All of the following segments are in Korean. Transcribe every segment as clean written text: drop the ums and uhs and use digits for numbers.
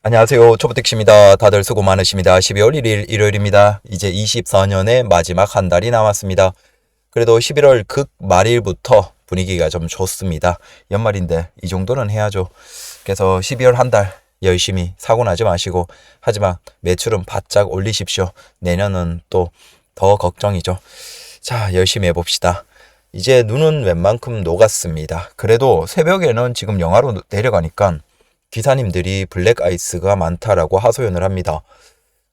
안녕하세요. 초보택시입니다. 다들 수고 많으십니다. 12월 1일 일요일입니다. 이제 24년의 마지막 한 달이 남았습니다. 그래도 11월 극 말일부터 분위기가 좀 좋습니다. 연말인데 이 정도는 해야죠. 그래서 12월 한 달 열심히 사고 나지 마시고, 하지만 매출은 바짝 올리십시오. 내년은 또 더 걱정이죠. 자, 열심히 해봅시다. 이제 눈은 웬만큼 녹았습니다. 그래도 새벽에는 지금 영하로 내려가니까 기사님들이 블랙 아이스가 많다라고 하소연을 합니다.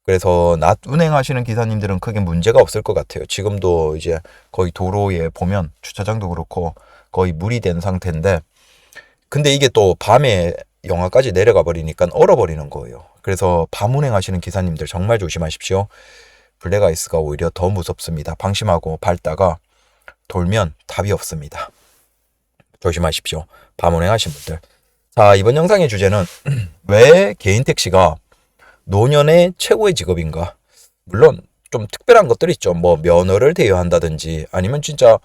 그래서 낮 운행하시는 기사님들은 크게 문제가 없을 것 같아요. 지금도 이제 거의 도로에 보면 주차장도 그렇고 거의 물이 된 상태인데, 근데 이게 또 밤에 영하까지 내려가 버리니까 얼어버리는 거예요. 그래서 밤 운행하시는 기사님들 정말 조심하십시오. 블랙 아이스가 오히려 더 무섭습니다. 방심하고 밟다가 돌면 답이 없습니다. 조심하십시오. 밤 운행하신 분들. 자, 이번 영상의 주제는 왜 개인 택시가 노년의 최고의 직업인가? 물론 좀 특별한 것들이 있죠. 뭐 면허를 대여한다든지, 아니면 진짜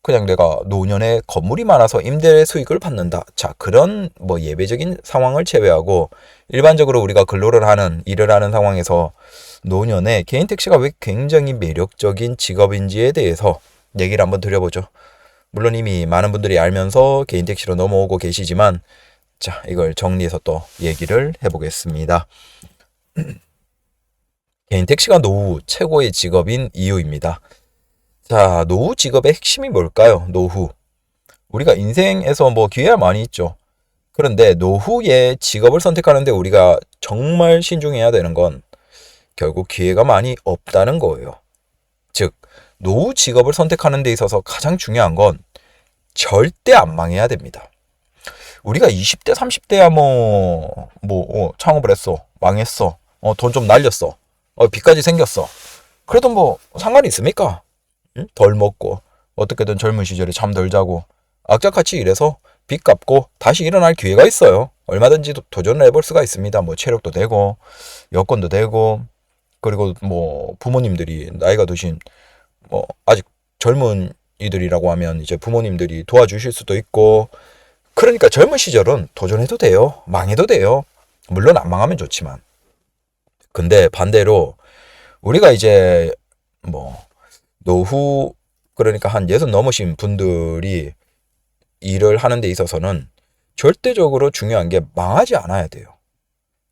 그냥 내가 노년에 건물이 많아서 임대 수익을 받는다. 자, 그런 뭐 예외적인 상황을 제외하고 일반적으로 우리가 근로를 하는, 일을 하는 상황에서 노년에 개인 택시가 왜 굉장히 매력적인 직업인지에 대해서 얘기를 한번 드려보죠. 물론 이미 많은 분들이 알면서 개인 택시로 넘어오고 계시지만, 자, 이걸 정리해서 또 얘기를 해보겠습니다. 개인 택시가 노후 최고의 직업인 이유입니다. 자, 노후 직업의 핵심이 뭘까요? 노후. 우리가 인생에서 뭐 기회가 많이 있죠. 그런데 노후에 직업을 선택하는데 우리가 정말 신중해야 되는 건 결국 기회가 많이 없다는 거예요. 즉, 노후 직업을 선택하는 데 있어서 가장 중요한 건 절대 안 망해야 됩니다. 우리가 20대, 30대야 창업을 했어. 망했어. 돈 좀 날렸어. 빚까지 생겼어. 그래도 뭐 상관이 있습니까? 응? 덜 먹고 어떻게든 젊은 시절에 잠 덜 자고 악착같이 일해서 빚 갚고 다시 일어날 기회가 있어요. 얼마든지 도전을 해볼 수가 있습니다. 뭐 체력도 되고 여건도 되고, 그리고 뭐 부모님들이 나이가 드신 뭐 아직 젊은 이들이라고 하면 이제 부모님들이 도와주실 수도 있고, 그러니까 젊은 시절은 도전해도 돼요. 망해도 돼요. 물론 안 망하면 좋지만. 근데 반대로 우리가 이제 뭐 노후, 그러니까 한 60 넘으신 분들이 일을 하는 데 있어서는 절대적으로 중요한 게 망하지 않아야 돼요.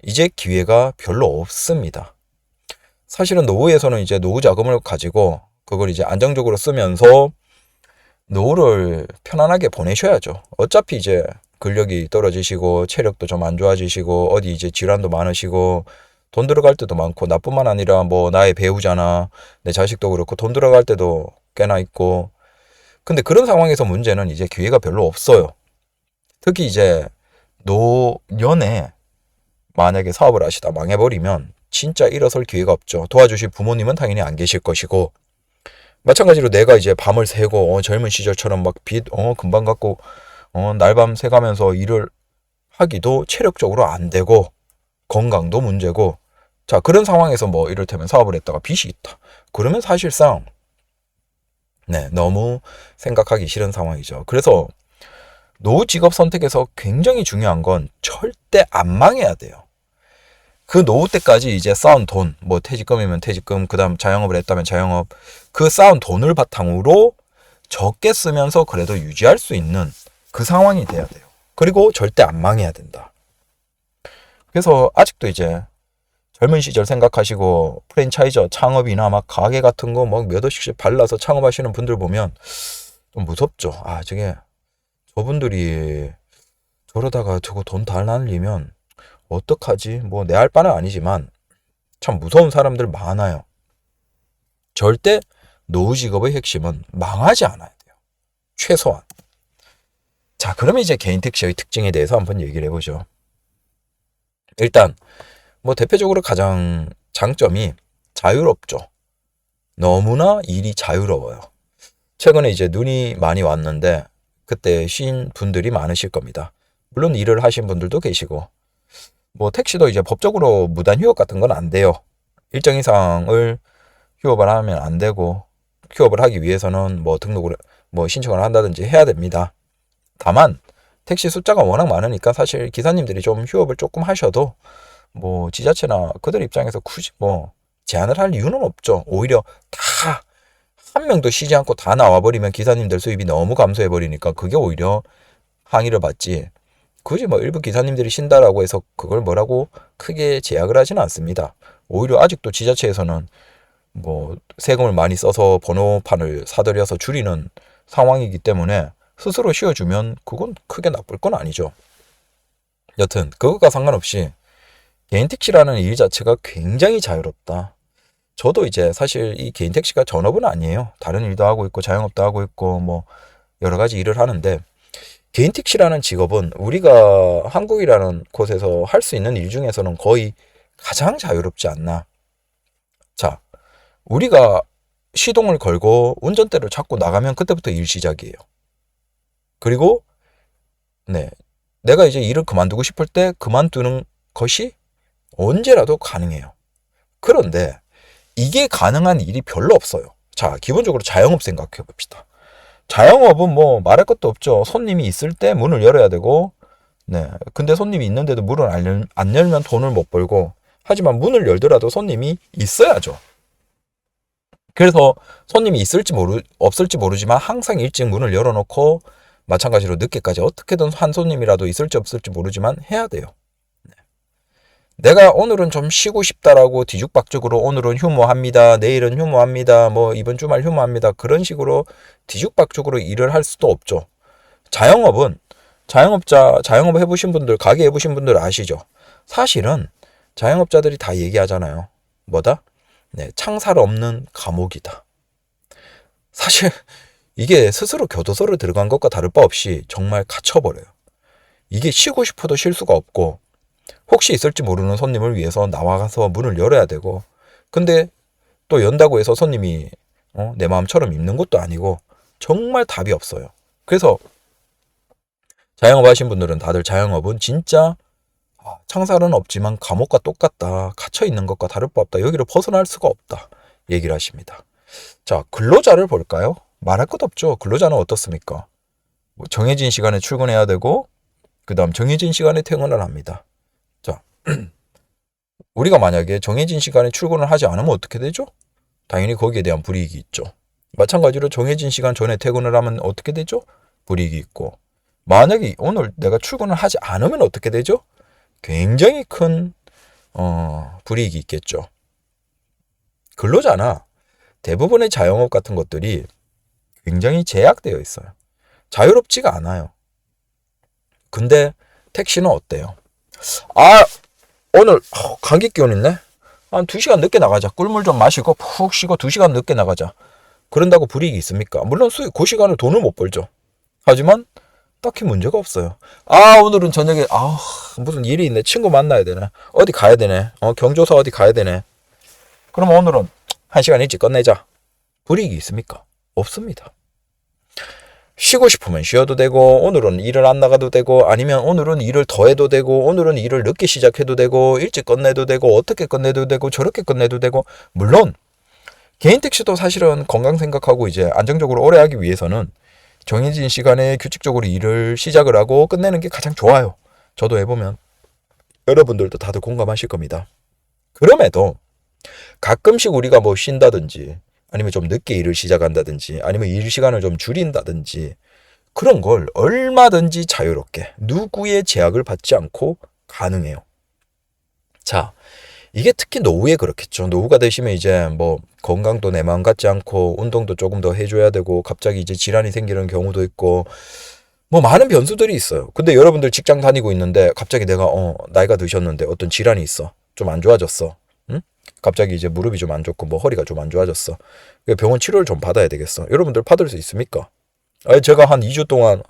이제 기회가 별로 없습니다. 사실은 노후에서는 이제 노후 자금을 가지고 그걸 이제 안정적으로 쓰면서 노후를 편안하게 보내셔야죠. 어차피 이제 근력이 떨어지시고 체력도 좀 안 좋아지시고 어디 이제 질환도 많으시고 돈 들어갈 때도 많고, 나뿐만 아니라 뭐 나의 배우자나 내 자식도 그렇고 돈 들어갈 때도 꽤나 있고. 근데 그런 상황에서 문제는 이제 기회가 별로 없어요. 특히 이제 노년에 만약에 사업을 하시다 망해버리면 진짜 일어설 기회가 없죠. 도와주실 부모님은 당연히 안 계실 것이고, 마찬가지로 내가 이제 밤을 새고 젊은 시절처럼 막 빚 금방 갚고 날밤 새가면서 일을 하기도 체력적으로 안 되고 건강도 문제고. 자, 그런 상황에서 뭐 이를테면 사업을 했다가 빚이 있다. 그러면 사실상 너무 생각하기 싫은 상황이죠. 그래서 노후 직업 선택에서 굉장히 중요한 건 절대 안 망해야 돼요. 그 노후 때까지 이제 쌓은 돈, 뭐 퇴직금이면 퇴직금, 그 다음 자영업을 했다면 자영업, 그 쌓은 돈을 바탕으로 적게 쓰면서 그래도 유지할 수 있는 그 상황이 돼야 돼요. 그리고 절대 안 망해야 된다. 그래서 아직도 이제 젊은 시절 생각하시고 프랜차이저 창업이나 막 가게 같은 거 막 몇 억씩 발라서 창업하시는 분들 보면 좀 무섭죠. 저분들이 저러다가 저거 돈 다 날리면 어떡하지? 뭐 내 할 바는 아니지만 참 무서운 사람들 많아요. 절대 노후 직업의 핵심은 망하지 않아야 돼요. 최소한. 자, 그러면 이제 개인 택시의 특징에 대해서 한번 얘기를 해보죠. 일단 뭐 대표적으로 가장 장점이 자유롭죠. 너무나 일이 자유로워요. 최근에 이제 눈이 많이 왔는데 그때 쉰 분들이 많으실 겁니다. 물론 일을 하신 분들도 계시고, 뭐 택시도 이제 법적으로 무단 휴업 같은 건 안 돼요. 일정 이상을 휴업을 하면 안 되고, 휴업을 하기 위해서는 뭐 등록을 뭐 신청을 한다든지 해야 됩니다. 다만 택시 숫자가 워낙 많으니까 사실 기사님들이 좀 휴업을 조금 하셔도 뭐 지자체나 그들 입장에서 굳이 뭐 제한을 할 이유는 없죠. 오히려 다 한 명도 쉬지 않고 다 나와버리면 기사님들 수입이 너무 감소해버리니까 그게 오히려 항의를 받지. 굳이 뭐 일부 기사님들이 쉰다라고 해서 그걸 뭐라고 크게 제약을 하지는 않습니다. 오히려 아직도 지자체에서는 뭐 세금을 많이 써서 번호판을 사들여서 줄이는 상황이기 때문에 스스로 쉬어주면 그건 크게 나쁠 건 아니죠. 여튼 그것과 상관없이 개인 택시라는 일 자체가 굉장히 자유롭다. 저도 이제 사실 이 개인 택시가 전업은 아니에요. 다른 일도 하고 있고 자영업도 하고 있고 뭐 여러 가지 일을 하는데 개인 택시라는 직업은 우리가 한국이라는 곳에서 할 수 있는 일 중에서는 거의 가장 자유롭지 않나. 자, 우리가 시동을 걸고 운전대를 잡고 나가면 그때부터 일 시작이에요. 그리고 네, 내가 이제 일을 그만두고 싶을 때 그만두는 것이 언제라도 가능해요. 그런데 이게 가능한 일이 별로 없어요. 자, 기본적으로 자영업 생각해 봅시다. 자영업은 뭐 말할 것도 없죠. 손님이 있을 때 문을 열어야 되고, 네. 근데 손님이 있는데도 문을 안 열면 돈을 못 벌고, 하지만 문을 열더라도 손님이 있어야죠. 그래서 손님이 없을지 모르지만 항상 일찍 문을 열어놓고, 마찬가지로 늦게까지 어떻게든 한 손님이라도 있을지 없을지 모르지만 해야 돼요. 내가 오늘은 좀 쉬고 싶다라고 뒤죽박죽으로 오늘은 휴무합니다. 내일은 휴무합니다. 뭐 이번 주말 휴무합니다. 그런 식으로 뒤죽박죽으로 일을 할 수도 없죠. 자영업은 자영업 해보신 분들, 가게 해보신 분들 아시죠? 사실은 자영업자들이 다 얘기하잖아요. 뭐다? 네, 창살 없는 감옥이다. 사실 이게 스스로 교도소를 들어간 것과 다를 바 없이 정말 갇혀버려요. 이게 쉬고 싶어도 쉴 수가 없고 혹시 있을지 모르는 손님을 위해서 나와서 문을 열어야 되고 근데 또 연다고 해서 손님이 내 마음처럼 입는 것도 아니고 정말 답이 없어요. 그래서 자영업 하신 분들은 다들 자영업은 진짜 창살은 없지만 감옥과 똑같다. 갇혀 있는 것과 다를 바 없다. 여기를 벗어날 수가 없다. 얘기를 하십니다. 자, 근로자를 볼까요? 말할 것 없죠. 근로자는 어떻습니까? 뭐 정해진 시간에 출근해야 되고 그 다음 정해진 시간에 퇴근을 합니다. 자, 우리가 만약에 정해진 시간에 출근을 하지 않으면 어떻게 되죠? 당연히 거기에 대한 불이익이 있죠. 마찬가지로 정해진 시간 전에 퇴근을 하면 어떻게 되죠? 불이익이 있고 만약에 오늘 내가 출근을 하지 않으면 어떻게 되죠? 굉장히 큰 불이익이 있겠죠. 근로자나 대부분의 자영업 같은 것들이 굉장히 제약되어 있어요. 자유롭지가 않아요. 근데 택시는 어때요? 오늘 감기 기운 있네? 한 2시간 늦게 나가자. 꿀물 좀 마시고 푹 쉬고 2시간 늦게 나가자. 그런다고 불이익이 있습니까? 물론 그 시간을 돈을 못 벌죠. 하지만 딱히 문제가 없어요. 오늘은 저녁에 무슨 일이 있네. 친구 만나야 되네. 어디 가야 되네. 경조사 어디 가야 되네. 그러면 오늘은 1시간 일찍 끝내자. 불이익이 있습니까? 없습니다. 쉬고 싶으면 쉬어도 되고 오늘은 일을 안 나가도 되고 아니면 오늘은 일을 더 해도 되고 오늘은 일을 늦게 시작해도 되고 일찍 끝내도 되고 어떻게 끝내도 되고 저렇게 끝내도 되고 물론 개인 택시도 사실은 건강 생각하고 이제 안정적으로 오래 하기 위해서는 정해진 시간에 규칙적으로 일을 시작을 하고 끝내는 게 가장 좋아요. 저도 해보면 여러분들도 다들 공감하실 겁니다. 그럼에도 가끔씩 우리가 뭐 쉰다든지 아니면 좀 늦게 일을 시작한다든지 아니면 일 시간을 좀 줄인다든지 그런 걸 얼마든지 자유롭게 누구의 제약을 받지 않고 가능해요. 자, 이게 특히 노후에 그렇겠죠. 노후가 되시면 이제 뭐 건강도 내 마음 같지 않고 운동도 조금 더 해줘야 되고 갑자기 이제 질환이 생기는 경우도 있고 뭐 많은 변수들이 있어요. 근데 여러분들 직장 다니고 있는데 갑자기 내가 나이가 드셨는데 어떤 질환이 있어. 좀 안 좋아졌어. 응? 갑자기 이제 무릎이 좀 안 좋고 뭐 허리가 좀 안 좋아졌어. 병원 치료를 좀 받아야 되겠어. 여러분들 받을 수 있습니까? 제가 한 2주 동안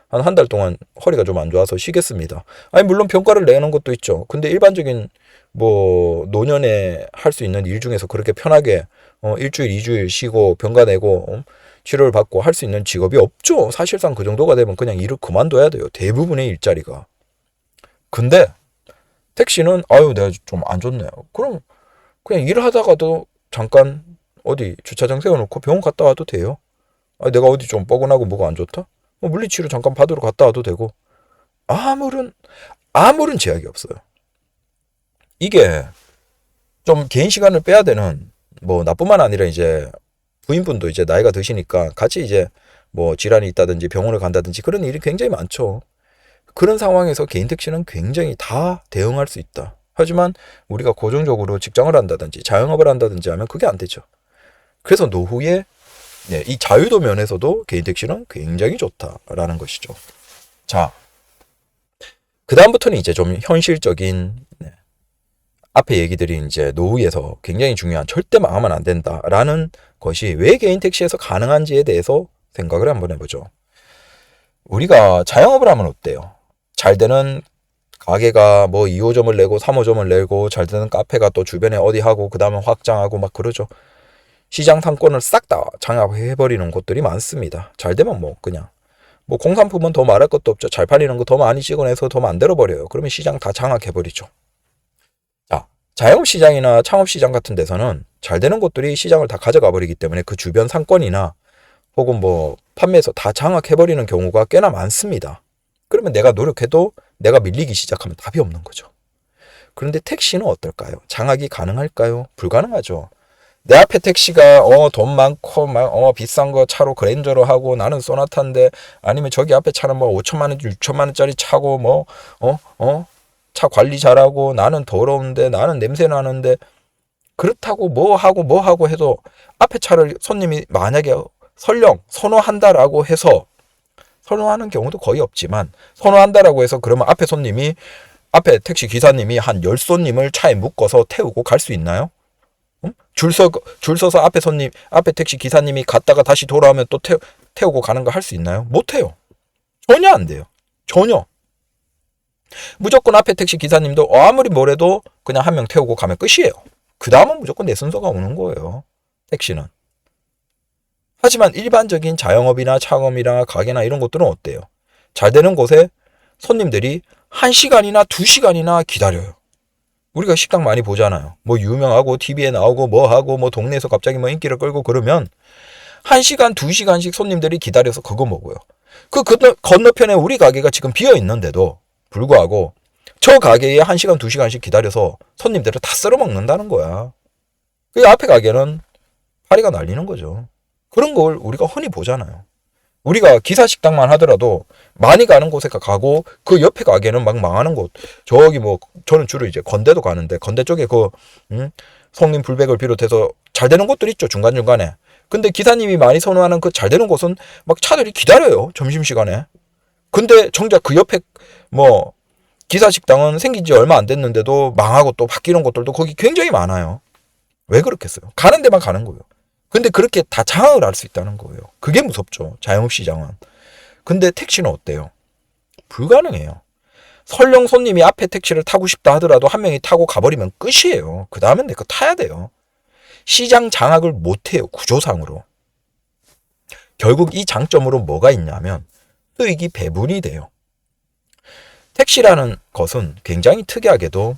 한 달 동안 허리가 좀 안 좋아서 쉬겠습니다. 물론 평가를 내는 것도 있죠. 근데 일반적인 뭐 노년에 할 수 있는 일 중에서 그렇게 편하게 일주일, 2주일 쉬고 병가 내고 치료를 받고 할 수 있는 직업이 없죠. 사실상 그 정도가 되면 그냥 일을 그만둬야 돼요. 대부분의 일자리가. 근데 택시는 내가 좀 안 좋네요. 그럼 그냥 일하다가도 잠깐 어디 주차장 세워놓고 병원 갔다 와도 돼요. 내가 어디 좀 뻐근하고 뭐가 안 좋다? 물리치료 잠깐 받으러 갔다 와도 되고 아무런 제약이 없어요. 이게 좀 개인 시간을 빼야 되는, 뭐 나뿐만 아니라 이제 부인분도 이제 나이가 드시니까 같이 이제 뭐 질환이 있다든지 병원을 간다든지 그런 일이 굉장히 많죠. 그런 상황에서 개인 택시는 굉장히 다 대응할 수 있다. 하지만 우리가 고정적으로 직장을 한다든지 자영업을 한다든지 하면 그게 안 되죠. 그래서 노후에 이 자유도 면에서도 개인 택시는 굉장히 좋다라는 것이죠. 자, 그 다음부터는 이제 좀 현실적인 앞에 얘기들이 이제 노후에서 굉장히 중요한 절대 망하면 안 된다라는 것이 왜 개인 택시에서 가능한지에 대해서 생각을 한번 해보죠. 우리가 자영업을 하면 어때요? 잘 되는 가게가 뭐 2호점을 내고 3호점을 내고 잘 되는 카페가 또 주변에 어디 하고 그 다음에 확장하고 막 그러죠. 시장 상권을 싹 다 장악해버리는 곳들이 많습니다. 잘 되면 뭐 그냥 뭐 공산품은 더 말할 것도 없죠. 잘 팔리는 거 더 많이 찍어내서 더 만들어버려요. 그러면 시장 다 장악해버리죠. 자, 자영업시장이나 창업시장 같은 데서는 잘 되는 곳들이 시장을 다 가져가 버리기 때문에 그 주변 상권이나 혹은 뭐 판매에서 다 장악해버리는 경우가 꽤나 많습니다. 그러면 내가 노력해도 내가 밀리기 시작하면 답이 없는 거죠. 그런데 택시는 어떨까요? 장악이 가능할까요? 불가능하죠. 내 앞에 택시가 돈 많고 막 비싼 거 차로 그랜저로 하고 나는 소나타인데, 아니면 저기 앞에 차는 뭐 5천만 원, 6천만 원짜리 차고 뭐 차 관리 잘하고 나는 더러운데 나는 냄새 나는데, 그렇다고 뭐 하고 해도 앞에 차를 손님이 만약에 설령 선호한다라고 해서, 선호하는 경우도 거의 없지만 선호한다라고 해서 그러면 앞에 택시 기사님이 한 10손님을 차에 묶어서 태우고 갈 수 있나요? 줄 서서 앞에 택시 기사님이 갔다가 다시 돌아오면 또 태우고 가는 거 할 수 있나요? 못 해요. 전혀 안 돼요. 전혀. 무조건 앞에 택시 기사님도 아무리 뭐래도 그냥 한 명 태우고 가면 끝이에요. 그 다음은 무조건 내 순서가 오는 거예요. 택시는. 하지만 일반적인 자영업이나 창업이나 가게나 이런 것들은 어때요? 잘 되는 곳에 손님들이 1시간이나 2시간이나 기다려요. 우리가 식당 많이 보잖아요. 뭐 유명하고 TV에 나오고 뭐 하고 뭐 동네에서 갑자기 뭐 인기를 끌고 그러면 1시간, 2시간씩 손님들이 기다려서 그거 먹어요. 그 건너편에 우리 가게가 지금 비어 있는데도 불구하고 저 가게에 1시간, 2시간씩 기다려서 손님들을 다 썰어 먹는다는 거야. 그 앞에 가게는 파리가 날리는 거죠. 그런 걸 우리가 흔히 보잖아요. 우리가 기사식당만 하더라도 많이 가는 곳에 가고 그 옆에 가게는 막 망하는 곳. 저기 뭐 저는 주로 이제 건대도 가는데 건대 쪽에 성림 불백을 비롯해서 잘 되는 곳들 있죠. 중간중간에. 근데 기사님이 많이 선호하는 그 잘 되는 곳은 막 차들이 기다려요. 점심시간에. 근데 정작 그 옆에 뭐 기사식당은 생긴 지 얼마 안 됐는데도 망하고 또 바뀌는 곳들도 거기 굉장히 많아요. 왜 그렇겠어요? 가는 데만 가는 거예요. 근데 그렇게 다 장악을 할 수 있다는 거예요. 그게 무섭죠. 자영업시장은. 근데 택시는 어때요? 불가능해요. 설령 손님이 앞에 택시를 타고 싶다 하더라도 한 명이 타고 가버리면 끝이에요. 그 다음엔 내 거 타야 돼요. 시장 장악을 못해요. 구조상으로. 결국 이 장점으로 뭐가 있냐면 수익이 배분이 돼요. 택시라는 것은 굉장히 특이하게도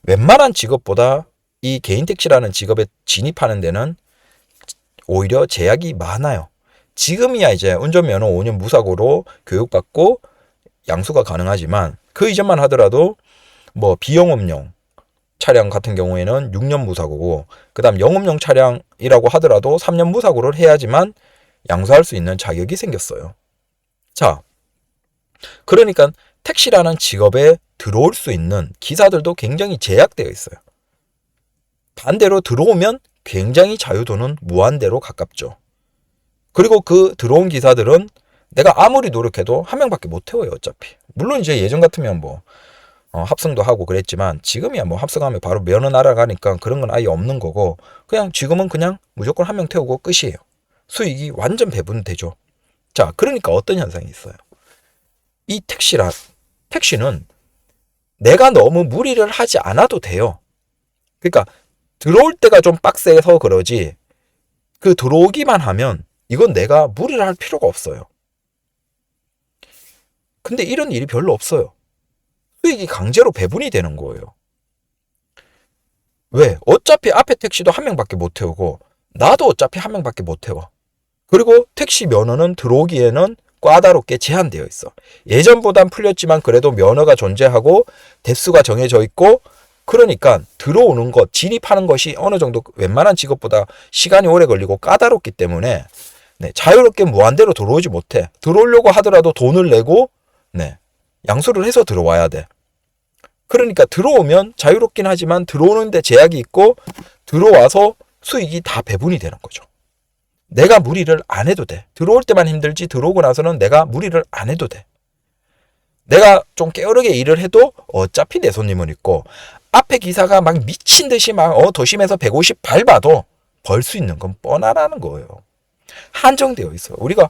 웬만한 직업보다 이 개인 택시라는 직업에 진입하는 데는 오히려 제약이 많아요. 지금이야 이제 운전면허 5년 무사고로 교육받고 양수가 가능하지만 그 이전만 하더라도 뭐 비영업용 차량 같은 경우에는 6년 무사고고 그 다음 영업용 차량이라고 하더라도 3년 무사고를 해야지만 양수할 수 있는 자격이 생겼어요. 자, 그러니까 택시라는 직업에 들어올 수 있는 기사들도 굉장히 제약되어 있어요. 반대로 들어오면 굉장히 자유도는 무한대로 가깝죠. 그리고 그 들어온 기사들은 내가 아무리 노력해도 한 명밖에 못 태워요. 어차피. 물론 이제 예전 같으면 뭐 합승도 하고 그랬지만 지금이야 뭐 합승하면 바로 면허 날아가니까 그런 건 아예 없는 거고 그냥 지금은 그냥 무조건 한 명 태우고 끝이에요. 수익이 완전 배분되죠. 자, 그러니까 어떤 현상이 있어요. 이 택시는 내가 너무 무리를 하지 않아도 돼요. 그러니까 들어올 때가 좀 빡세서 그러지 그 들어오기만 하면 이건 내가 무리를 할 필요가 없어요. 근데 이런 일이 별로 없어요. 수익이 강제로 배분이 되는 거예요. 왜? 어차피 앞에 택시도 한 명밖에 못 태우고 나도 어차피 한 명밖에 못 태워. 그리고 택시 면허는 들어오기에는 까다롭게 제한되어 있어. 예전보단 풀렸지만 그래도 면허가 존재하고 대수가 정해져 있고 그러니까 들어오는 것, 진입하는 것이 어느 정도 웬만한 직업보다 시간이 오래 걸리고 까다롭기 때문에 네, 자유롭게 무한대로 들어오지 못해. 들어오려고 하더라도 돈을 내고 네, 양수를 해서 들어와야 돼. 그러니까 들어오면 자유롭긴 하지만 들어오는데 제약이 있고 들어와서 수익이 다 배분이 되는 거죠. 내가 무리를 안 해도 돼. 들어올 때만 힘들지 들어오고 나서는 내가 무리를 안 해도 돼. 내가 좀 게으르게 일을 해도 어차피 내 손님은 있고 앞에 기사가 막 미친 듯이 막 도심에서 150 밟아도 벌 수 있는 건 뻔하라는 거예요. 한정되어 있어요. 우리가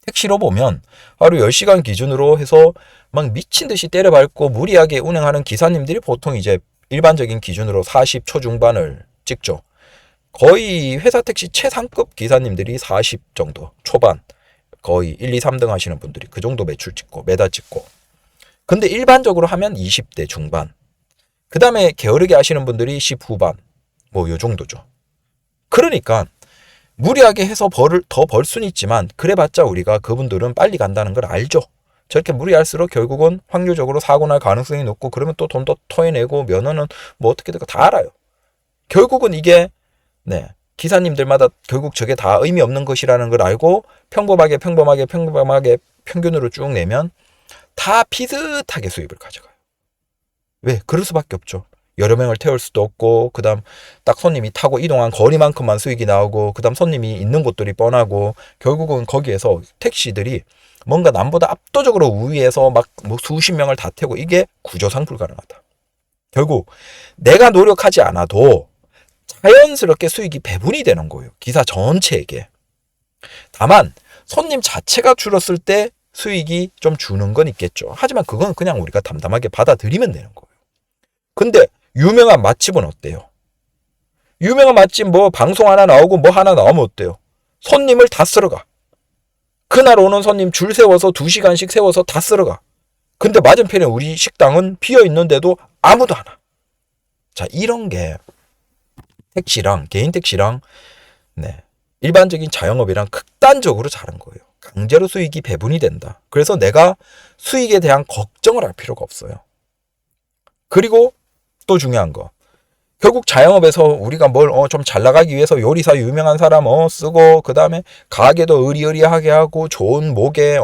택시로 보면 하루 10시간 기준으로 해서 막 미친 듯이 때려밟고 무리하게 운행하는 기사님들이 보통 이제 일반적인 기준으로 40초 중반을 찍죠. 거의 회사 택시 최상급 기사님들이 40 정도 초반, 거의 1, 2, 3등 하시는 분들이 그 정도 매출 찍고 매달 찍고. 근데 일반적으로 하면 20대 중반. 그 다음에 게으르게 하시는 분들이 10 후반. 뭐 요 정도죠. 그러니까 무리하게 해서 더 벌 수는 있지만 그래봤자 우리가 그분들은 빨리 간다는 걸 알죠. 저렇게 무리할수록 결국은 확률적으로 사고 날 가능성이 높고 그러면 또 돈도 토해내고 면허는 뭐 어떻게 될까 다 알아요. 결국은 이게 네, 기사님들마다 결국 저게 다 의미 없는 것이라는 걸 알고 평범하게 평균으로 쭉 내면 다 비슷하게 수입을 가져가요. 왜? 그럴 수밖에 없죠. 여러 명을 태울 수도 없고 그다음 딱 손님이 타고 이동한 거리만큼만 수익이 나오고 그다음 손님이 있는 곳들이 뻔하고 결국은 거기에서 택시들이 뭔가 남보다 압도적으로 우위에서 막 뭐 수십 명을 다 태우고 이게 구조상 불가능하다. 결국 내가 노력하지 않아도 자연스럽게 수익이 배분이 되는 거예요. 기사 전체에게. 다만 손님 자체가 줄었을 때 수익이 좀 주는 건 있겠죠. 하지만 그건 그냥 우리가 담담하게 받아들이면 되는 거예요. 근데 유명한 맛집은 어때요? 유명한 맛집 뭐 방송 하나 나오고 뭐 하나 나오면 어때요? 손님을 다 쓸어가. 그날 오는 손님 줄 세워서 2시간씩 세워서 다 쓸어가. 근데 맞은편에 우리 식당은 비어 있는데도 아무도 안 와. 자, 이런 게 택시랑 개인 택시랑 네, 일반적인 자영업이랑 극단적으로 다른 거예요. 강제로 수익이 배분이 된다. 그래서 내가 수익에 대한 걱정을 할 필요가 없어요. 그리고 또 중요한 거. 결국 자영업에서 우리가 뭘 좀 잘 나가기 위해서 요리사 유명한 사람 쓰고 그다음에 가게도 의리의리하게 하고 좋은 목에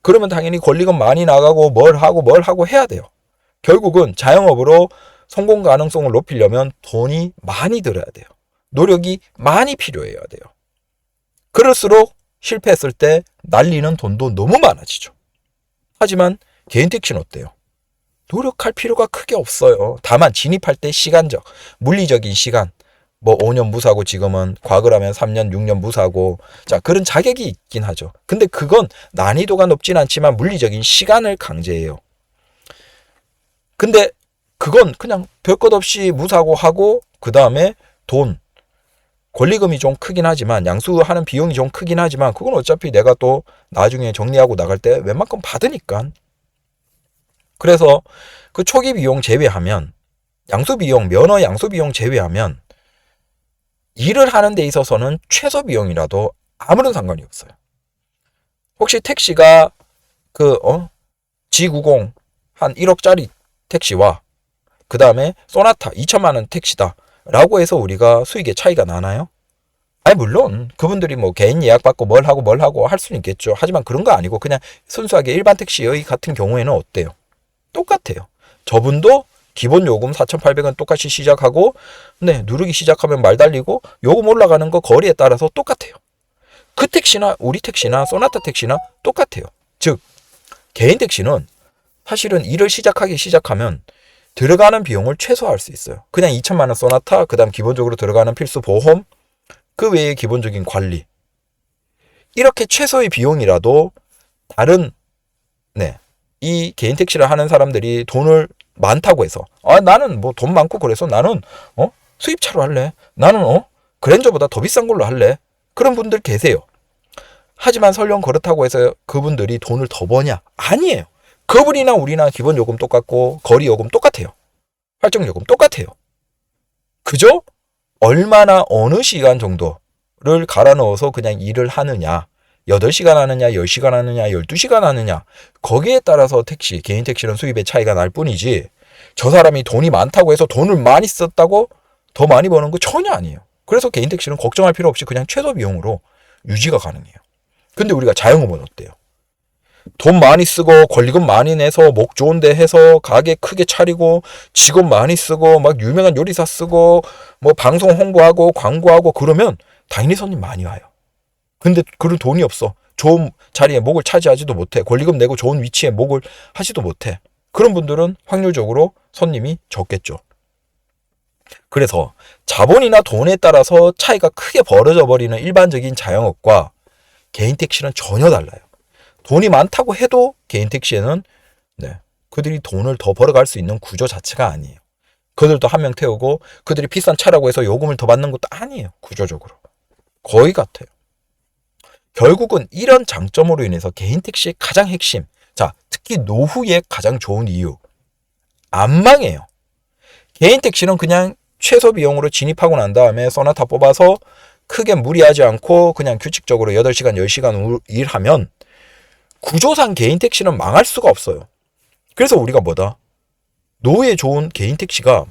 그러면 당연히 권리금 많이 나가고 뭘 하고 해야 돼요. 결국은 자영업으로 성공 가능성을 높이려면 돈이 많이 들어야 돼요. 노력이 많이 필요해야 돼요. 그럴수록 실패했을 때 날리는 돈도 너무 많아지죠. 하지만 개인 택시는 어때요? 노력할 필요가 크게 없어요. 다만 진입할 때 시간적, 물리적인 시간, 뭐 5년 무사고 지금은 과거라면 3년, 6년 무사고 자 그런 자격이 있긴 하죠. 근데 그건 난이도가 높진 않지만 물리적인 시간을 강제해요. 근데 그건 그냥 별것 없이 무사고 하고 그 다음에 돈, 권리금이 좀 크긴 하지만 양수하는 비용이 좀 크긴 하지만 그건 어차피 내가 또 나중에 정리하고 나갈 때 웬만큼 받으니까. 그래서 그 초기 비용 제외하면 양수 비용, 면허 양수 비용 제외하면 일을 하는 데 있어서는 최소 비용이라도 아무런 상관이 없어요. 혹시 택시가 G90 한 1억짜리 택시와 그 다음에 소나타 2천만 원 택시다 라고 해서 우리가 수익의 차이가 나나요? 아니 물론 그분들이 뭐 개인 예약 받고 뭘 하고 할 수는 있겠죠. 하지만 그런 거 아니고 그냥 순수하게 일반 택시의 같은 경우에는 어때요? 똑같아요. 저분도 기본 요금 4,800원 똑같이 시작하고 네 누르기 시작하면 말 달리고 요금 올라가는 거 거리에 따라서 똑같아요. 그 택시나 우리 택시나 소나타 택시나 똑같아요. 즉 개인 택시는 사실은 일을 시작하면 들어가는 비용을 최소화할 수 있어요. 그냥 2천만 원 소나타 그 다음 기본적으로 들어가는 필수 보험 그 외에 기본적인 관리 이렇게 최소의 비용이라도 다른 이 개인 택시를 하는 사람들이 돈을 많다고 해서 나는 뭐 돈 많고 그래서 나는 수입차로 할래. 나는 그랜저보다 더 비싼 걸로 할래. 그런 분들 계세요. 하지만 설령 그렇다고 해서 그분들이 돈을 더 버냐? 아니에요. 그분이나 우리나 기본 요금 똑같고 거리 요금 똑같아요. 활정 요금 똑같아요. 그저 얼마나 어느 시간 정도를 갈아 넣어서 그냥 일을 하느냐. 8시간 하느냐, 10시간 하느냐, 12시간 하느냐 거기에 따라서 개인 택시는 수입의 차이가 날 뿐이지 저 사람이 돈이 많다고 해서 돈을 많이 썼다고 더 많이 버는 거 전혀 아니에요. 그래서 개인 택시는 걱정할 필요 없이 그냥 최소 비용으로 유지가 가능해요. 근데 우리가 자영업은 어때요? 돈 많이 쓰고 권리금 많이 내서 목 좋은 데 해서 가게 크게 차리고 직원 많이 쓰고 막 유명한 요리사 쓰고 뭐 방송 홍보하고 광고하고 그러면 당연히 손님 많이 와요. 근데 그런 돈이 없어. 좋은 자리에 목을 차지하지도 못해. 권리금 내고 좋은 위치에 목을 하지도 못해. 그런 분들은 확률적으로 손님이 적겠죠. 그래서 자본이나 돈에 따라서 차이가 크게 벌어져 버리는 일반적인 자영업과 개인 택시는 전혀 달라요. 돈이 많다고 해도 개인 택시에는 그들이 돈을 더 벌어갈 수 있는 구조 자체가 아니에요. 그들도 한 명 태우고 그들이 비싼 차라고 해서 요금을 더 받는 것도 아니에요. 구조적으로. 거의 같아요. 결국은 이런 장점으로 인해서 개인 택시의 가장 핵심, 자, 특히 노후에 가장 좋은 이유, 안 망해요. 개인 택시는 그냥 최소 비용으로 진입하고 난 다음에 소나타 뽑아서 크게 무리하지 않고 그냥 규칙적으로 8시간, 10시간 일하면 구조상 개인 택시는 망할 수가 없어요. 그래서 우리가 뭐다? 노후에 좋은 개인 택시가,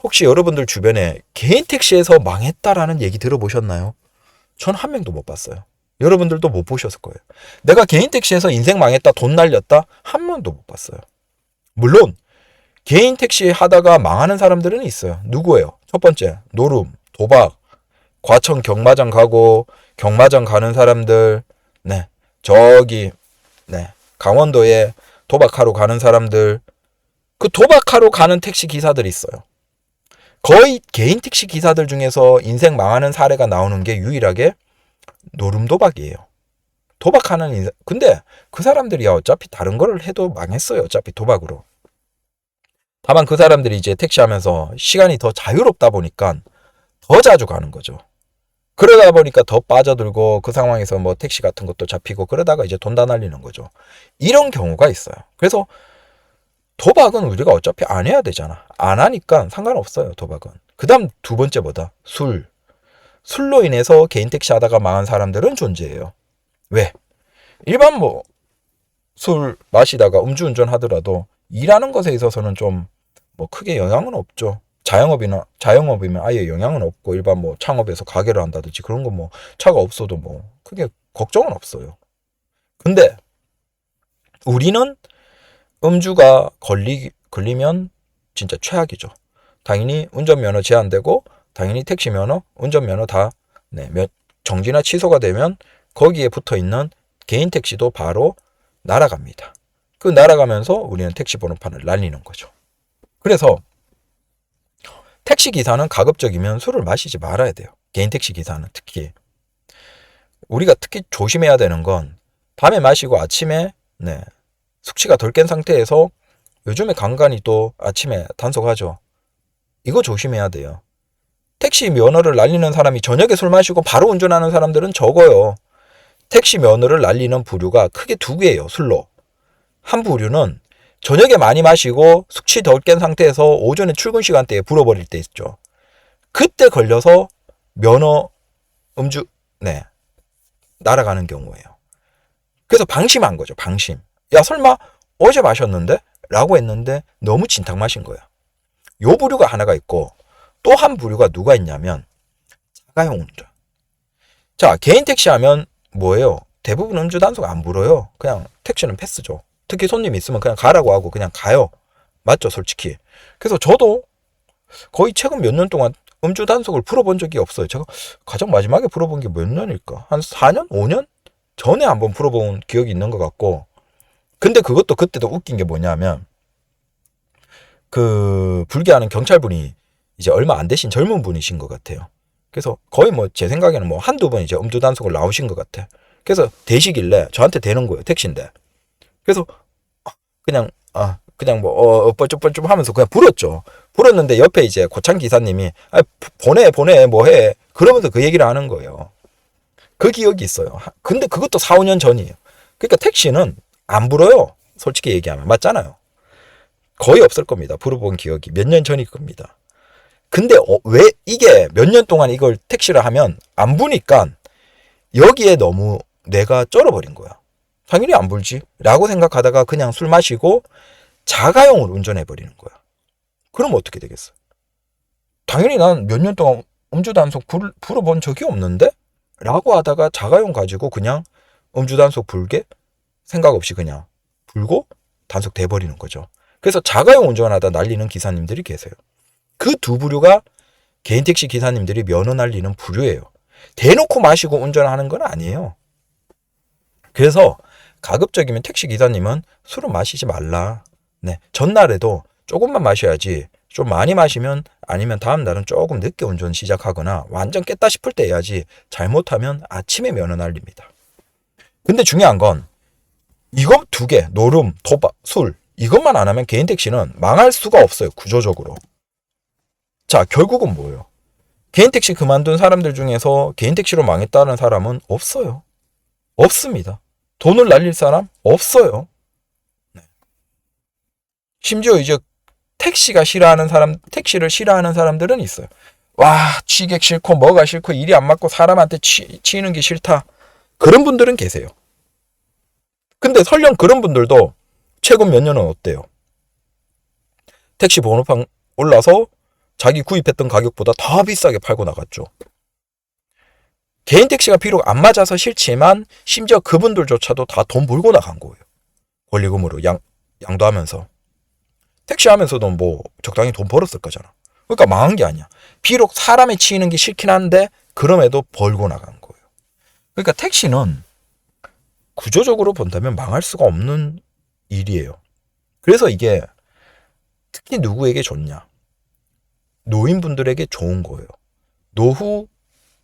혹시 여러분들 주변에 개인 택시에서 망했다라는 얘기 들어보셨나요? 전 한 명도 못 봤어요. 여러분들도 못 보셨을 거예요. 내가 개인 택시에서 인생 망했다, 돈 날렸다, 한 명도 못 봤어요. 물론 개인 택시 하다가 망하는 사람들은 있어요. 누구예요? 첫 번째, 노름, 도박, 과천 경마장 가고 경마장 가는 사람들, 저기 강원도에 도박하러 가는 사람들, 그 도박하러 가는 택시 기사들이 있어요. 거의 개인 택시 기사들 중에서 인생 망하는 사례가 나오는 게 유일하게 노름 도박이에요. 도박하는 인생. 근데 그 사람들이야 어차피 다른 거를 해도 망했어요. 어차피 도박으로. 다만 그 사람들이 이제 택시하면서 시간이 더 자유롭다 보니까 더 자주 가는 거죠. 그러다 보니까 더 빠져들고 그 상황에서 뭐 택시 같은 것도 잡히고 그러다가 이제 돈 다 날리는 거죠. 이런 경우가 있어요. 그래서 도박은 우리가 어차피 안 해야 되잖아. 안 하니까 상관없어요. 도박은. 그 다음 두 번째 뭐다? 술로 인해서 개인 택시 하다가 망한 사람들은 존재해요. 왜? 일반 술 마시다가 음주운전 하더라도 일하는 것에 있어서는 좀 크게 영향은 없죠. 자영업이면 아예 영향은 없고, 일반 창업에서 가게를 한다든지 그런 거 차가 없어도 크게 걱정은 없어요. 근데 우리는 음주가 걸리면 진짜 최악이죠. 당연히 운전면허 제한되고, 당연히 택시면허, 운전면허 다 정지나 취소가 되면 거기에 붙어있는 개인 택시도 바로 날아갑니다. 그 날아가면서 우리는 택시 번호판을 날리는 거죠. 그래서 택시 기사는 가급적이면 술을 마시지 말아야 돼요. 개인 택시 기사는 특히. 우리가 특히 조심해야 되는 건 밤에 마시고 아침에 숙취가 덜 깬 상태에서, 요즘에 간간히 또 아침에 단속하죠. 이거 조심해야 돼요. 택시 면허를 날리는 사람이 저녁에 술 마시고 바로 운전하는 사람들은 적어요. 택시 면허를 날리는 부류가 크게 두 개예요. 술로. 한 부류는 저녁에 많이 마시고 숙취 덜 깬 상태에서 오전에 출근 시간대에 불어버릴 때 있죠. 그때 걸려서 면허 날아가는 경우예요. 그래서 방심한 거죠. 방심. 야, 설마 어제 마셨는데? 라고 했는데 너무 진탕 마신 거야. 요 부류가 하나가 있고, 또 한 부류가 누가 있냐면 자가용 운전. 자, 개인 택시 하면 뭐예요? 대부분 음주 단속 안 불어요. 그냥 택시는 패스죠. 특히 손님 있으면 그냥 가라고 하고 그냥 가요. 맞죠, 솔직히. 그래서 저도 거의 최근 몇 년 동안 음주 단속을 풀어본 적이 없어요. 제가 가장 마지막에 풀어본 게 몇 년일까? 한 4년? 5년? 전에 한번 풀어본 기억이 있는 것 같고. 근데 그것도 그때도 웃긴 게 뭐냐면, 그 불기하는 경찰분이 이제 얼마 안 되신 젊은 분이신 것 같아요. 그래서 거의 제 생각에는 한두 번 이제 음주 단속을 나오신 것 같아. 그래서 대시길래 저한테 대는 거예요. 택시인데. 그래서 그냥 뻘쭘뻘쭘 하면서 그냥 불었죠. 불었는데 옆에 이제 고창 기사님이 보내 뭐해 그러면서 그 얘기를 하는 거예요. 그 기억이 있어요. 근데 그것도 4, 5년 전이에요. 그러니까 택시는 안 불어요. 솔직히 얘기하면. 맞잖아요. 거의 없을 겁니다. 불어본 기억이. 몇 년 전일 겁니다. 근데 왜 이게 몇 년 동안 이걸 택시를 하면 안 부니까 여기에 너무 뇌가 쩔어버린 거야. 당연히 안 불지 라고 생각하다가 그냥 술 마시고 자가용을 운전해버리는 거야. 그럼 어떻게 되겠어? 당연히 난 몇 년 동안 음주 단속 불어본 적이 없는데? 라고 하다가 자가용 가지고 그냥 음주 단속 불게 생각 없이 그냥 불고 단속 돼버리는 거죠. 그래서 자가용 운전하다 날리는 기사님들이 계세요. 그 두 부류가 개인 택시 기사님들이 면허 날리는 부류예요. 대놓고 마시고 운전하는 건 아니에요. 그래서 가급적이면 택시 기사님은 술을 마시지 말라. 네, 전날에도 조금만 마셔야지. 좀 많이 마시면 아니면 다음 날은 조금 늦게 운전 시작하거나 완전 깼다 싶을 때 해야지. 잘못하면 아침에 면허 날립니다. 근데 중요한 건 이거 두 개, 노름, 도박, 술 이것만 안 하면 개인 택시는 망할 수가 없어요. 구조적으로. 자, 결국은 뭐예요? 개인 택시 그만둔 사람들 중에서 개인 택시로 망했다는 사람은 없어요. 없습니다. 돈을 날릴 사람 없어요. 네. 심지어 이제 택시를 싫어하는 사람들은 있어요. 와, 취객 싫고 뭐가 싫고 일이 안 맞고 사람한테 치이는 게 싫다. 그런 분들은 계세요. 근데 설령 그런 분들도 최근 몇 년은 어때요? 택시 번호판 올라서 자기 구입했던 가격보다 더 비싸게 팔고 나갔죠. 개인 택시가 비록 안 맞아서 싫지만 심지어 그분들조차도 다 돈 벌고 나간 거예요. 권리금으로 양도하면서. 택시 하면서도 뭐 적당히 돈 벌었을 거잖아. 그러니까 망한 게 아니야. 비록 사람에 치이는 게 싫긴 한데 그럼에도 벌고 나간 거예요. 그러니까 택시는 구조적으로 본다면 망할 수가 없는 일이에요. 그래서 이게 특히 누구에게 좋냐? 노인분들에게 좋은 거예요. 노후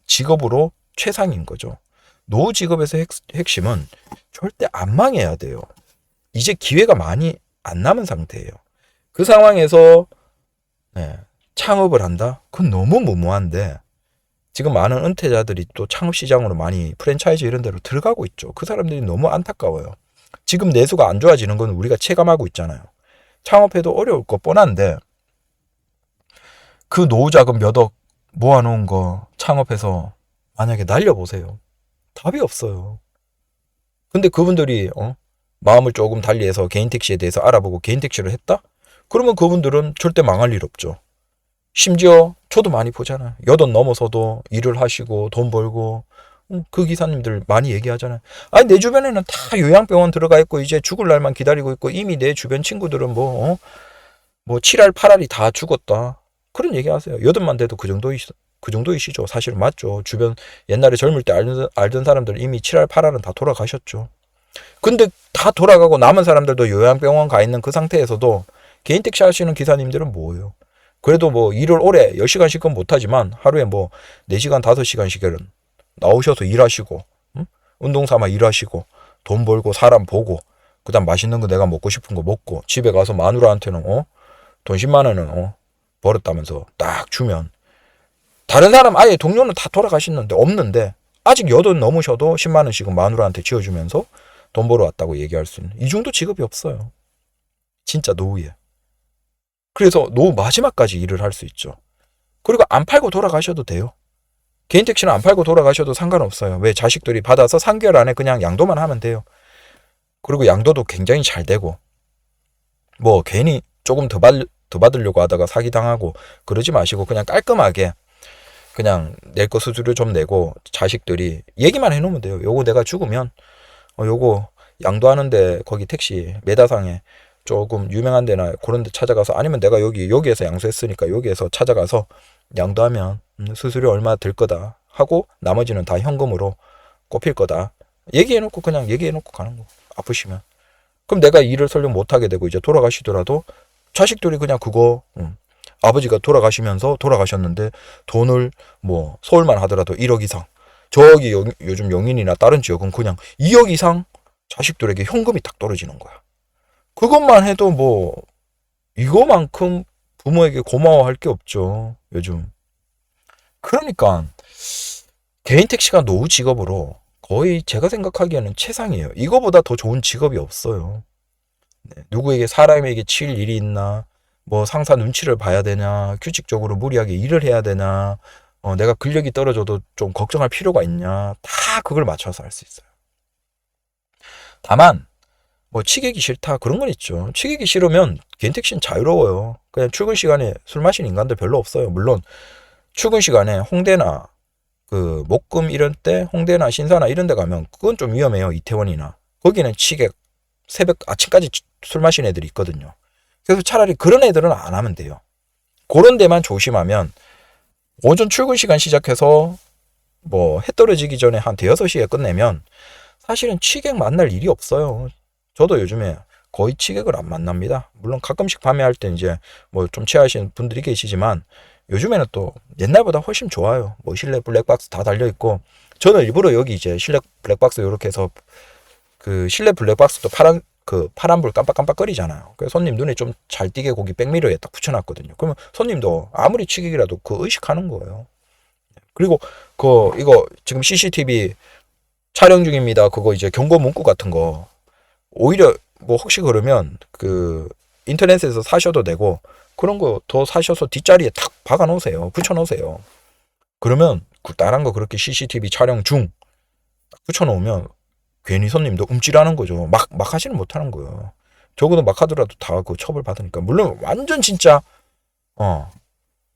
직업으로 최상인 거죠. 노후 직업에서 핵심은 절대 안 망해야 돼요. 이제 기회가 많이 안 남은 상태예요. 그 상황에서 창업을 한다? 그건 너무 무모한데 지금 많은 은퇴자들이 또 창업 시장으로 많이 프랜차이즈 이런 데로 들어가고 있죠. 그 사람들이 너무 안타까워요. 지금 내수가 안 좋아지는 건 우리가 체감하고 있잖아요. 창업해도 어려울 거 뻔한데 그 노후 자금 몇 억 모아놓은 거 창업해서 만약에 날려보세요. 답이 없어요. 근데 그분들이 마음을 조금 달리해서 개인 택시에 대해서 알아보고 개인 택시를 했다? 그러면 그분들은 절대 망할 일 없죠. 심지어 저도 많이 보잖아요. 80 넘어서도 일을 하시고 돈 벌고 그 기사님들 많이 얘기하잖아요. 아니 내 주변에는 다 요양병원 들어가 있고 이제 죽을 날만 기다리고 있고 이미 내 주변 친구들은 뭐 7알 8알이 다 죽었다. 그런 얘기 하세요. 80만 돼도 그 정도이시죠. 사실은 맞죠. 주변 옛날에 젊을 때 알던 사람들 이미 7알 8알은 다 돌아가셨죠. 근데 다 돌아가고 남은 사람들도 요양병원 가 있는 그 상태에서도 개인 택시 하시는 기사님들은 뭐예요? 그래도 뭐 일을 오래 10시간씩은 못하지만 하루에 뭐 4시간 5시간씩은 나오셔서 일하시고 운동 삼아 일하시고 돈 벌고 사람 보고 그 다음 맛있는 거 내가 먹고 싶은 거 먹고 집에 가서 마누라한테는 돈 10만 원은 벌었다면서 딱 주면 다른 사람 아예 동료는 다 돌아가셨는데 없는데 아직 80 넘으셔도 10만 원씩은 마누라한테 지어주면서 돈 벌어 왔다고 얘기할 수 있는 이 정도 직업이 없어요. 진짜 노후에. 그래서 노후 마지막까지 일을 할 수 있죠. 그리고 안 팔고 돌아가셔도 돼요. 개인 택시는 안 팔고 돌아가셔도 상관없어요. 왜? 자식들이 받아서 3개월 안에 그냥 양도만 하면 돼요. 그리고 양도도 굉장히 잘 되고 뭐 괜히 조금 더 받으려고 하다가 사기당하고 그러지 마시고 그냥 깔끔하게 그냥 낼 거 수수료 좀 내고 자식들이 얘기만 해놓으면 돼요. 요거 내가 죽으면 요거 양도하는데 거기 택시 매다상에 조금 유명한 데나 그런 데 찾아가서 아니면 내가 여기에서 양수했으니까 여기에서 찾아가서 양도하면 수수료 얼마 들 거다 하고 나머지는 다 현금으로 꼽힐 거다. 얘기해놓고 그냥 얘기해놓고 가는 거. 아프시면. 그럼 내가 일을 설령 못하게 되고 이제 돌아가시더라도 자식들이 그냥 그거 아버지가 돌아가셨는데 돈을 뭐 서울만 하더라도 1억 이상 저기 요즘 용인이나 다른 지역은 그냥 2억 이상 자식들에게 현금이 딱 떨어지는 거야. 그것만 해도 뭐 이거만큼 부모에게 고마워할 게 없죠. 요즘. 그러니까 개인 택시가 노후 직업으로 거의 제가 생각하기에는 최상이에요. 이거보다 더 좋은 직업이 없어요. 네, 누구에게 사람에게 칠 일이 있나 뭐 상사 눈치를 봐야 되냐 규칙적으로 무리하게 일을 해야 되나 내가 근력이 떨어져도 좀 걱정할 필요가 있냐 다 그걸 맞춰서 할 수 있어요. 다만 뭐 치객이 싫다 그런 건 있죠. 치객이 싫으면 개인 택시는 자유로워요. 그냥 출근 시간에 술 마시는 인간들 별로 없어요. 물론 출근 시간에 홍대나 그 목금 이런 때 홍대나 신사나 이런 데 가면 그건 좀 위험해요. 이태원이나 거기는 치객 새벽 아침까지 술 마시는 애들이 있거든요. 그래서 차라리 그런 애들은 안 하면 돼요. 그런 데만 조심하면 오전 출근 시간 시작해서 뭐 해 떨어지기 전에 한 대여섯 시에 끝내면 사실은 취객 만날 일이 없어요. 저도 요즘에 거의 취객을 안 만납니다. 물론 가끔씩 밤에 할 때 이제 뭐 좀 취하시는 분들이 계시지만 요즘에는 또 옛날보다 훨씬 좋아요. 뭐 실내 블랙박스 다 달려 있고 저는 일부러 여기 이제 실내 블랙박스 이렇게 해서 그 실내 블랙박스도 파란불 깜빡깜빡거리잖아요. 그래서 손님 눈에 좀 잘 띄게 거기 백미러에 딱 붙여놨거든요. 그러면 손님도 아무리 취객이라도 그 의식하는 거예요. 그리고 이거 지금 CCTV 촬영 중입니다. 그거 이제 경고 문구 같은 거 오히려 뭐 혹시 그러면 그 인터넷에서 사셔도 되고 그런 거 더 사셔서 뒷자리에 탁 박아 놓으세요. 붙여 놓으세요. 그러면 다른 거 그렇게 CCTV 촬영 중 붙여 놓으면 괜히 손님도 움찔하는 거죠. 막 하지는 못하는 거예요. 적어도 막 하더라도 다 그 처벌 받으니까. 물론 완전 진짜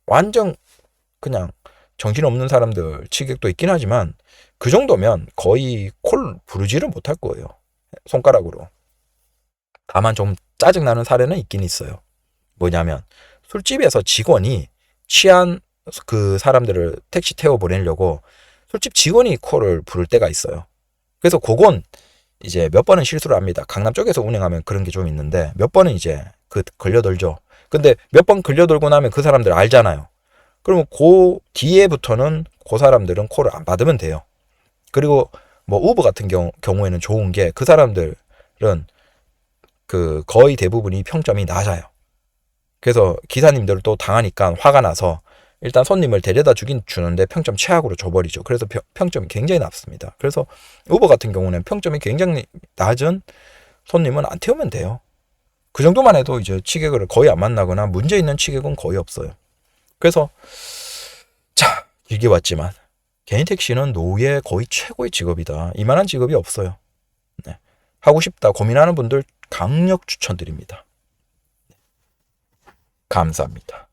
완전 그냥 정신없는 사람들 취객도 있긴 하지만 그 정도면 거의 콜 부르지를 못할 거예요. 손가락으로. 다만 좀 짜증나는 사례는 있긴 있어요. 뭐냐면 술집에서 직원이 취한 그 사람들을 택시 태워 보내려고 술집 직원이 콜을 부를 때가 있어요. 그래서 그건 이제 몇 번은 실수를 합니다. 강남 쪽에서 운행하면 그런 게 좀 있는데 몇 번은 이제 그 걸려들죠. 근데 몇 번 걸려들고 나면 그 사람들 알잖아요. 그러면 그 뒤에부터는 그 사람들은 콜을 안 받으면 돼요. 그리고 뭐 우버 같은 경우에는 좋은 게 그 사람들은 그 거의 대부분이 평점이 낮아요. 그래서 기사님들 또 당하니까 화가 나서 일단 손님을 데려다 주긴 주는데 평점 최악으로 줘버리죠. 그래서 평점이 굉장히 낮습니다. 그래서 우버 같은 경우는 평점이 굉장히 낮은 손님은 안 태우면 돼요. 그 정도만 해도 이제 취객을 거의 안 만나거나 문제 있는 취객은 거의 없어요. 그래서 자, 길게 왔지만 개인 택시는 노후의 거의 최고의 직업이다. 이만한 직업이 없어요. 네. 하고 싶다 고민하는 분들 강력 추천드립니다. 감사합니다.